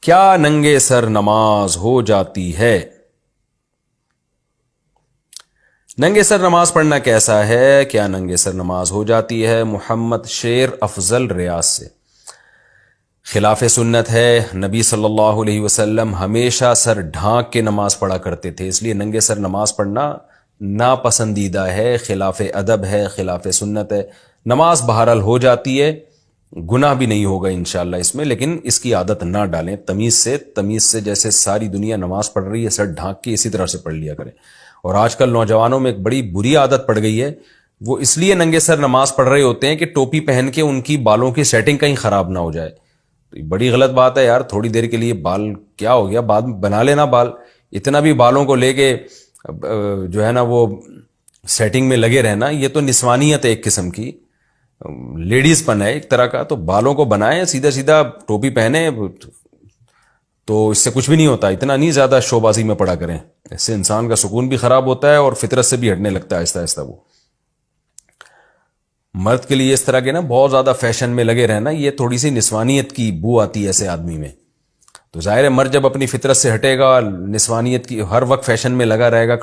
کیا ننگے سر نماز ہو جاتی ہے؟ ننگے سر نماز پڑھنا کیسا ہے؟ کیا ننگے سر نماز ہو جاتی ہے؟ محمد شیر افضل ریاض سے۔ خلاف سنت ہے، نبی صلی اللہ علیہ وسلم ہمیشہ سر ڈھانک کے نماز پڑھا کرتے تھے، اس لیے ننگے سر نماز پڑھنا ناپسندیدہ ہے، خلاف ادب ہے، خلاف سنت ہے۔ نماز بہرحال ہو جاتی ہے، گناہ بھی نہیں ہوگا انشاءاللہ اس میں، لیکن اس کی عادت نہ ڈالیں، تمیز سے جیسے ساری دنیا نماز پڑھ رہی ہے سر ڈھانک کے، اسی طرح سے پڑھ لیا کریں۔ اور آج کل نوجوانوں میں ایک بڑی بری عادت پڑ گئی ہے، وہ اس لیے ننگے سر نماز پڑھ رہے ہوتے ہیں کہ ٹوپی پہن کے ان کی بالوں کی سیٹنگ کہیں خراب نہ ہو جائے۔ تو یہ بڑی غلط بات ہے یار، تھوڑی دیر کے لیے بال کیا ہو گیا، بعد میں بنا لینا بال، اتنا بھی بالوں کو لے کے جو ہے نا وہ سیٹنگ میں لگے رہنا، یہ تو نسوانیت ہے ایک قسم کی، لیڈیز پن ہے ایک طرح کا۔ تو بالوں کو بنائیں، سیدھا سیدھا ٹوپی پہنے، تو اس سے کچھ بھی نہیں ہوتا، اتنا نہیں زیادہ شو بازی میں پڑا کریں، اس سے انسان کا سکون بھی خراب ہوتا ہے اور فطرت سے بھی ہٹنے لگتا ہے آہستہ آہستہ۔ وہ مرد کے لیے اس طرح کے نا بہت زیادہ فیشن میں لگے رہنا، یہ تھوڑی سی نسوانیت کی بو آتی ہے ایسے آدمی میں۔ تو ظاہر ہے مرد جب اپنی فطرت سے ہٹے گا، نسوانیت کی ہر وقت فیشن میں لگا رہے گا،